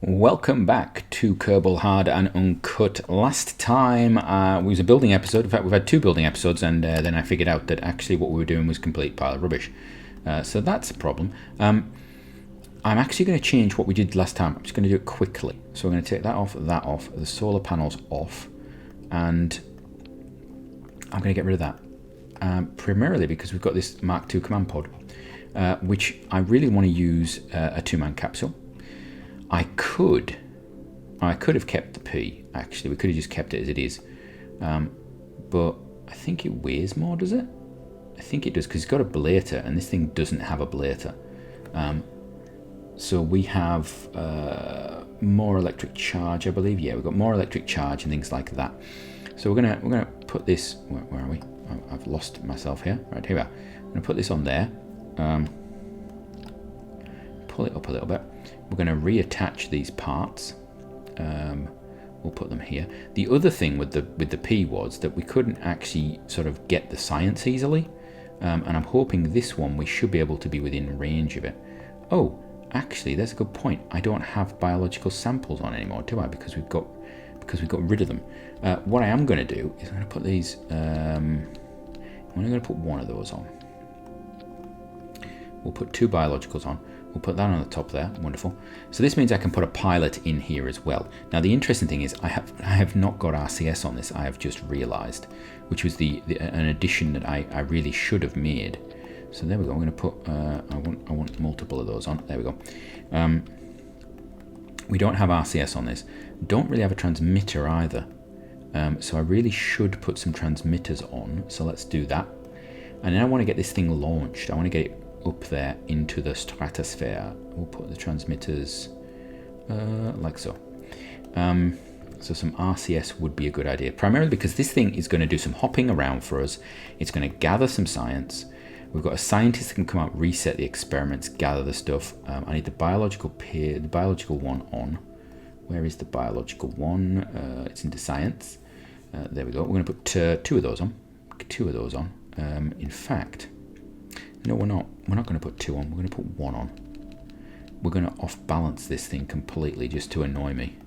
Welcome back to Kerbal Hard and Uncut. Last time it was a building episode. In fact, we've had two building episodes, and then I figured out that actually what we were doing was a complete pile of rubbish. So that's a problem. I'm actually going to change what we did last time. I'm just going to do it quickly. So we're going to take that off, the solar panels off, and I'm going to get rid of that. Primarily because we've got this Mark II command pod, which I really want to use a two-man capsule. I could have kept the P, actually. We could have just kept it as it is. But I think it weighs more, does it? I think it does, because it's got a blater, and this thing doesn't have a blater. So we have more electric charge, I believe. Yeah, we've got more electric charge and things like that. So we're gonna put this. Where are we? I've lost myself here. Right, here we are. I'm gonna put this on there. Pull it up a little bit. We're going to reattach these parts. We'll put them here. The other thing with the P was that we couldn't actually sort of get the science easily, and I'm hoping this one we should be able to be within range of it. Oh, actually, that's a good point. I don't have biological samples on anymore, do I? Because we've got rid of them. What I am going to do is I'm going to put these. I'm only going to put one of those on. We'll put two biologicals on. We'll put that on the top there. Wonderful. So this means I can put a pilot in here as well. Now the interesting thing is I have not got RCS on this. I have just realized, which was an addition that I really should have made. So there we go. I'm going to put I want multiple of those on. There we go. We don't have RCS on this. Don't really have a transmitter either. So I really should put some transmitters on. So let's do that. And then I want to get this thing launched. I want to get it up there into the stratosphere. We'll put the transmitters like so. So some RCS would be a good idea, primarily because this thing is going to do some hopping around for us. It's going to gather some science. We've got a scientist that can come out, reset the experiments, gather the stuff. I need the biological one on. Where is the biological one? It's into science. There we go. We're going to put two of those on. In fact, no, we're not. We're not going to put two on. We're going to put one on. We're going to off-balance this thing completely just to annoy me.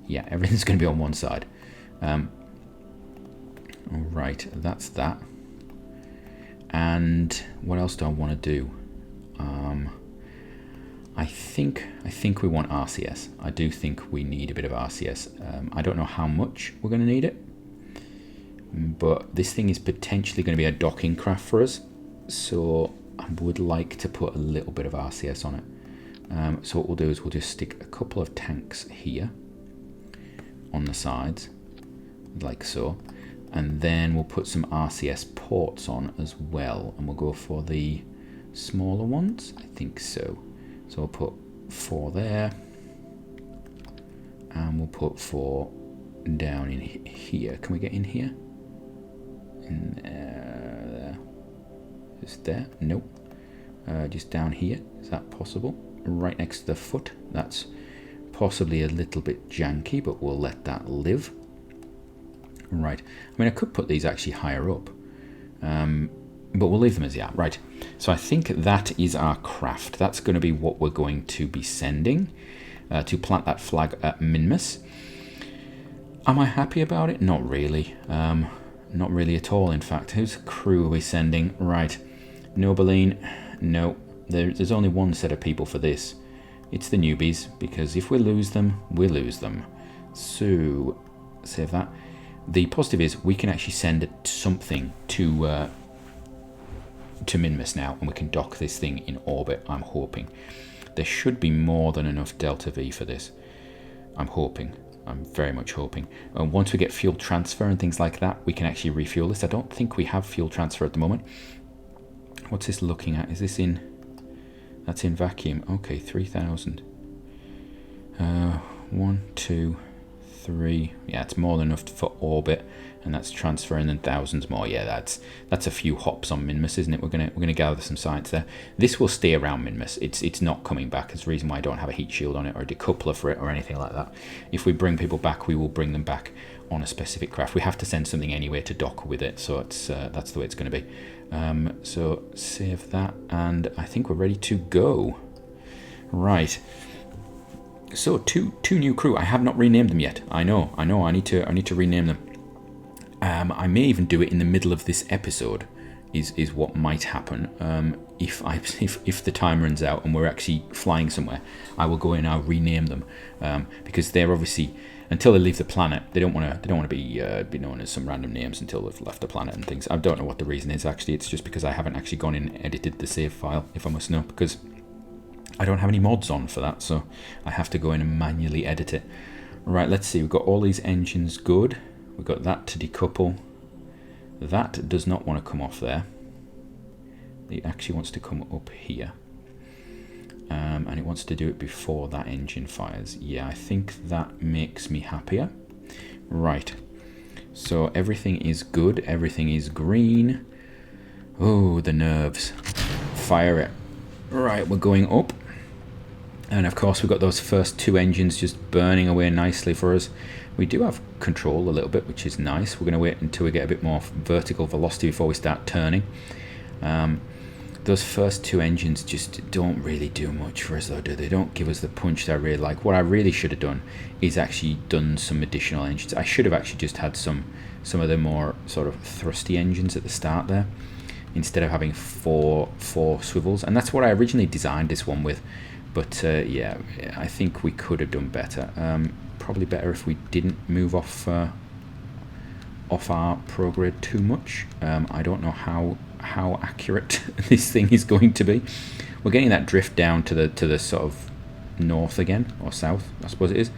Yeah, everything's going to be on one side. All right, that's that. And what else do I want to do? I think we want RCS. I do think we need a bit of RCS. I don't know how much we're going to need it, but this thing is potentially going to be a docking craft for us. So I would like to put a little bit of RCS on it. So what we'll do is we'll just stick a couple of tanks here on the sides, like so. And then we'll put some RCS ports on as well. And we'll go for the smaller ones, I think so. So we'll put 4 there. And we'll put 4 down in here. Can we get in here? In there. Just there? Nope. Just down here. Is that possible? Right next to the foot. That's possibly a little bit janky, but we'll let that live. Right. I mean, I could put these actually higher up, but we'll leave them as they are. Right. So I think that is our craft. That's going to be what we're going to be sending to plant that flag at Minmus. Am I happy about it? Not really. Not really at all, in fact. Whose crew are we sending? Right. Nobeline. No. There's only one set of people for this. It's the newbies, because if we lose them, we lose them. So, save that. The positive is we can actually send something to Minmus now, and we can dock this thing in orbit, I'm hoping. There should be more than enough Delta V for this. I'm hoping. I'm very much hoping. And once we get fuel transfer and things like that, we can actually refuel this. I don't think we have fuel transfer at the moment. What's this looking at? Is this in... That's in vacuum. Okay, 3,000. 1, 2, 3. Yeah, it's more than enough for orbit, and that's transferring then thousands more. Yeah, that's a few hops on Minmus, isn't it? We're gonna gather some science there. This will stay around Minmus. It's not coming back. It's the reason why I don't have a heat shield on it or a decoupler for it or anything like that. If we bring people back, we will bring them back on a specific craft. We have to send something anyway to dock with it, so it's that's the way it's going to be. So save that, and I think we're ready to go. Right. So two new crew. I have not renamed them yet. I know. I need to rename them. I may even do it in the middle of this episode. Is what might happen. If the time runs out and we're actually flying somewhere, I will go in and I'll rename them, because they're obviously, until they leave the planet, they don't want to be known as some random names until they've left the planet and things. I don't know what the reason is actually. It's just because I haven't actually gone in and edited the save file, if I must know, because I don't have any mods on for that, so I have to go in and manually edit it. Right, let's see. We've got all these engines good. We've got that to decouple. That does not want to come off there. It actually wants to come up here. And it wants to do it before that engine fires. Yeah, I think that makes me happier. Right. So everything is good. Everything is green. Oh, the nerves. Fire it. Right, we're going up. And of course we've got those first two engines just burning away nicely for us. We do have control a little bit, which is nice. We're going to wait until we get a bit more vertical velocity before we start turning. Those first two engines just don't really do much for us though, do they? They don't give us the punch that I really like. What I really should have done is actually done some additional engines. I should have actually just had some of the more sort of thrusty engines at the start there, instead of having four swivels. And that's what I originally designed this one with. But yeah, I think we could have done better. Probably better if we didn't move off our prograde too much. I don't know how accurate this thing is going to be. We're getting that drift down to the sort of north again, or south, I suppose it is,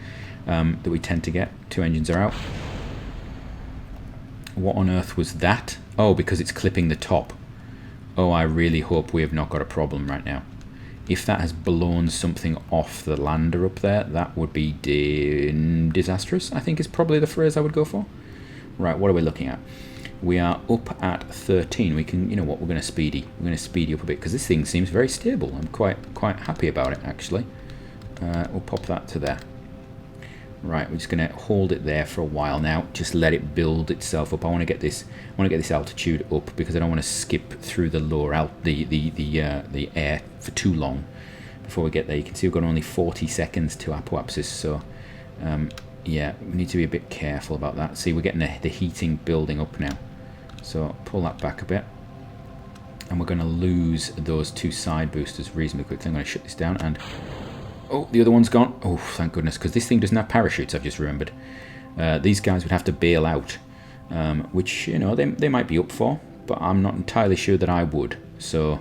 that we tend to get. Two engines are out. What on earth was that? Oh, because it's clipping the top. Oh, I really hope we have not got a problem right now. If that has blown something off the lander up there, that would be disastrous, I think is probably the phrase I would go for. Right, what are we looking at? We are up at 13. We can, you know what, we're going to speedy up a bit, because this thing seems very stable. I'm quite happy about it, actually. We'll pop that to there. Right, we're just going to hold it there for a while now. Just let it build itself up. I want to get this altitude up, because I don't want to skip through the lower the air for too long before we get there. You can see we've got only 40 seconds to apoapsis, so yeah, we need to be a bit careful about that. See, we're getting the heating building up now, so pull that back a bit, and we're going to lose those two side boosters reasonably quickly. I'm going to shut this down, and oh, the other one's gone. Oh, thank goodness, because this thing doesn't have parachutes, I've just remembered. These guys would have to bail out, which, you know, they might be up for, but I'm not entirely sure that I would. So,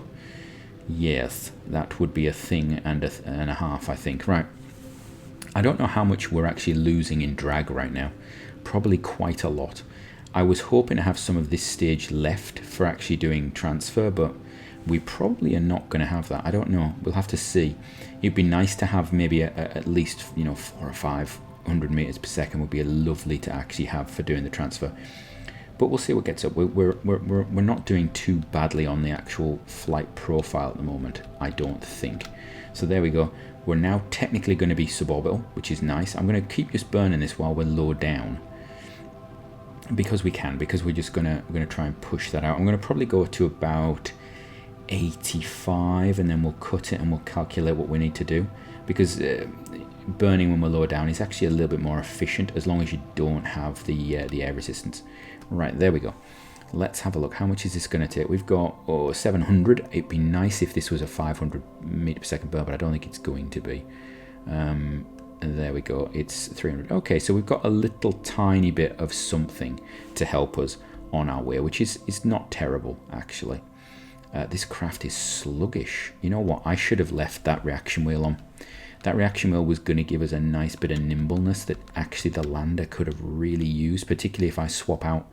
yes, that would be a thing and a half, I think. Right. I don't know how much we're actually losing in drag right now. Probably quite a lot. I was hoping to have some of this stage left for actually doing transfer, but we probably are not going to have that. I don't know. We'll have to see. It'd be nice to have maybe at least, you know, 400 or 500 meters per second would be lovely to actually have for doing the transfer. But we'll see what gets up. We're not doing too badly on the actual flight profile at the moment, I don't think. So there we go. We're now technically going to be suborbital, which is nice. I'm going to keep just burning this while we're low down, because we can. Because we're going to try and push that out. I'm going to probably go to about 85, and then we'll cut it and we'll calculate what we need to do, because burning when we're lower down is actually a little bit more efficient, as long as you don't have the air resistance. Right, there we go. Let's have a look. How much is this going to take? We've got 700. It'd be nice if this was a 500 meter per second burn, but I don't think it's going to be. And there we go. It's 300. Okay, so we've got a little tiny bit of something to help us on our way, which is not terrible, actually. This craft is sluggish. You know what? I should have left that reaction wheel on. That reaction wheel was going to give us a nice bit of nimbleness that actually the lander could have really used, particularly if I swap out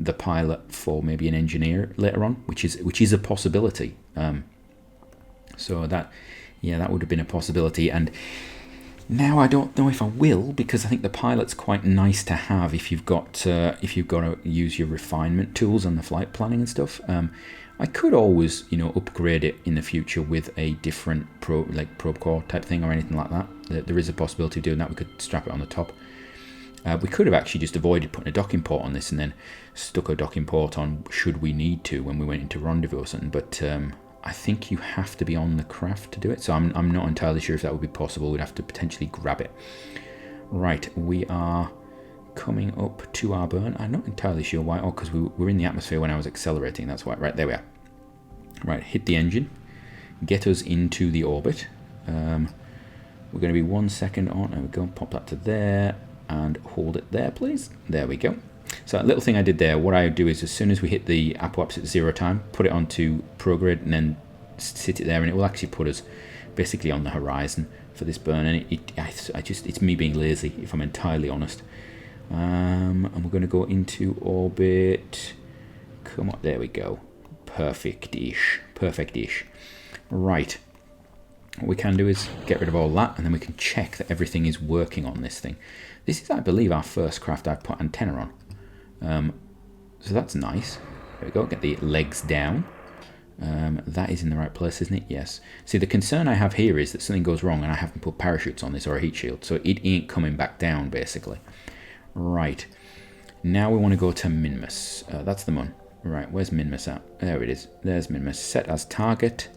the pilot for maybe an engineer later on, which is a possibility. So that, yeah, that would have been a possibility. And now I don't know if I will, because I think the pilot's quite nice to have if you've got to use your refinement tools on the flight planning and stuff. I could always, you know, upgrade it in the future with a different probe core type thing or anything like that. There is a possibility of doing that. We could strap it on the top. We could have actually just avoided putting a docking port on this and then stuck a docking port on should we need to when we went into rendezvous or something. But I think you have to be on the craft to do it. So I'm not entirely sure if that would be possible. We'd have to potentially grab it. Right, we are coming up to our burn. I'm not entirely sure why. Oh, because we were in the atmosphere when I was accelerating. That's why. Right, there we are. Right, hit the engine. Get us into the orbit. We're going to be 1 second on. There we go. Pop that to there and hold it there, please. There we go. So that little thing I did there, what I do is as soon as we hit the apoapsis at 0 time, put it onto prograde and then sit it there, and it will actually put us basically on the horizon for this burn. And it's me being lazy, if I'm entirely honest. And we're going to go into orbit. Come on, there we go. Perfect-ish. Perfect-ish. Right. What we can do is get rid of all that, and then we can check that everything is working on this thing. This is, I believe, our first craft I've put antenna on. So that's nice. There we go. Get the legs down. That is in the right place, isn't it? Yes. See, the concern I have here is that something goes wrong and I haven't put parachutes on this or a heat shield, so it ain't coming back down, basically. Right. Now we want to go to Minmus. That's the one. Right, where's Minmus at? There it is. There's Minmus. Set as target.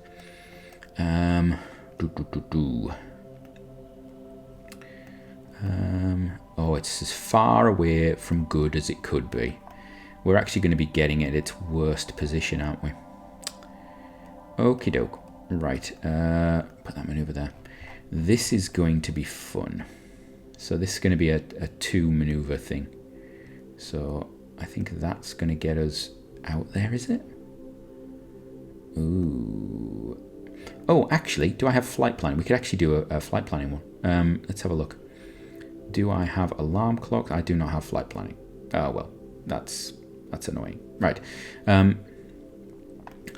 Oh, it's as far away from good as it could be. We're actually going to be getting it at its worst position, aren't we? Okie doke. Right, put that maneuver there. This is going to be fun. So this is going to be a 2 maneuver thing. So I think that's going to get us out there, is it? Ooh. Oh, actually, do I have flight planning? We could actually do a flight planning one. Let's have a look. Do I have alarm clocks? I do not have flight planning. Oh, well, that's annoying. Right.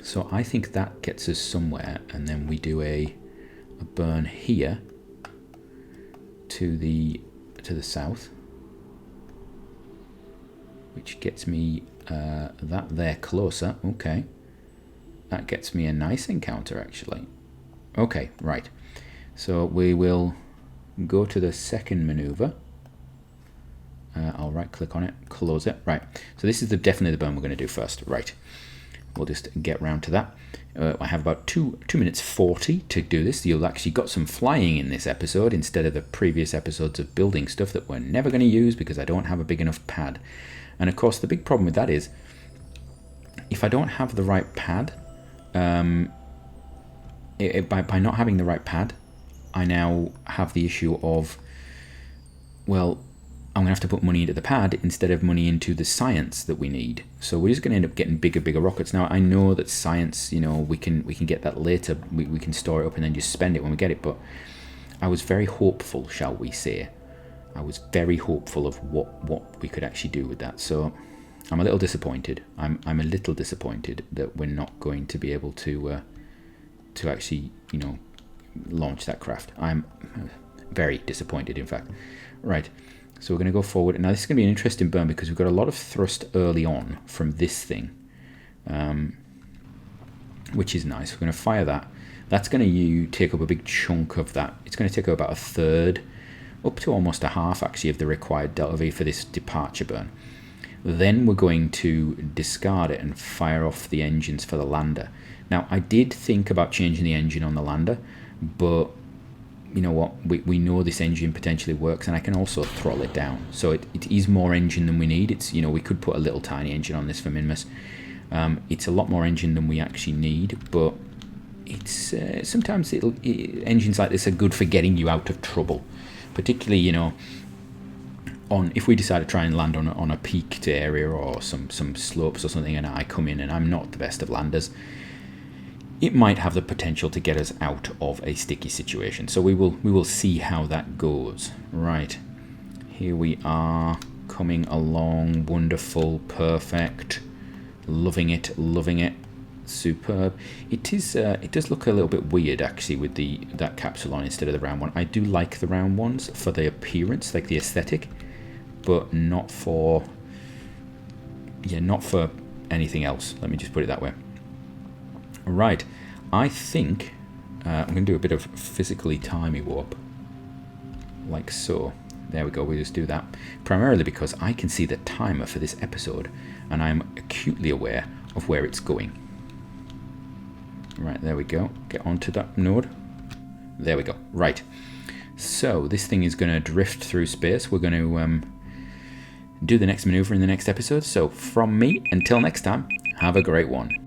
So I think that gets us somewhere, and then we do a burn here to the south, which gets me that there closer. Okay. That gets me a nice encounter, actually. Okay, right. So we will go to the second maneuver. I'll right-click on it, close it. Right. So this is definitely the burn we're going to do first. Right. We'll just get round to that. I have about 2 minutes 40 to do this. You'll actually got some flying in this episode instead of the previous episodes of building stuff that we're never going to use because I don't have a big enough pad. And of course, the big problem with that is if I don't have the right pad, by not having the right pad, I now have the issue of, well, I'm going to have to put money into the pad instead of money into the science that we need. So we're just going to end up getting bigger rockets. Now, I know that science, you know, we can get that later. We can store it up and then just spend it when we get it. But I was very hopeful, shall we say. I was very hopeful of what we could actually do with that. So I'm a little disappointed. I'm a little disappointed that we're not going to be able to actually, you know, launch that craft. I'm very disappointed, in fact. Right. So we're going to go forward. Now this is going to be an interesting burn because we've got a lot of thrust early on from this thing, which is nice. We're going to fire that. That's going to take up a big chunk of that. It's going to take up about 1/3, up to almost a half actually of the required delta V for this departure burn. Then we're going to discard it and fire off the engines for the lander. Now I did think about changing the engine on the lander, but you know what, we know this engine potentially works, and I can also throttle it down. So it is more engine than we need. It's, you know, we could put a little tiny engine on this for Minmus. It's a lot more engine than we actually need, but it's sometimes engines like this are good for getting you out of trouble, particularly, you know, if we decide to try and land on a peaked area or some slopes or something, and I come in and I'm not the best of landers, it might have the potential to get us out of a sticky situation. So we will see how that goes. Right, here we are coming along. Wonderful, perfect, loving it, superb. It is. It does look a little bit weird actually with that capsule on instead of the round one. I do like the round ones for the appearance, like the aesthetic, but not for anything else. Let me just put it that way. Right, I think I'm going to do a bit of physically timey warp, like so. There we go, we just do that. Primarily because I can see the timer for this episode, and I'm acutely aware of where it's going. Right, there we go. Get onto that node. There we go. Right. So this thing is going to drift through space. We're going to do the next maneuver in the next episode. So from me, until next time, have a great one.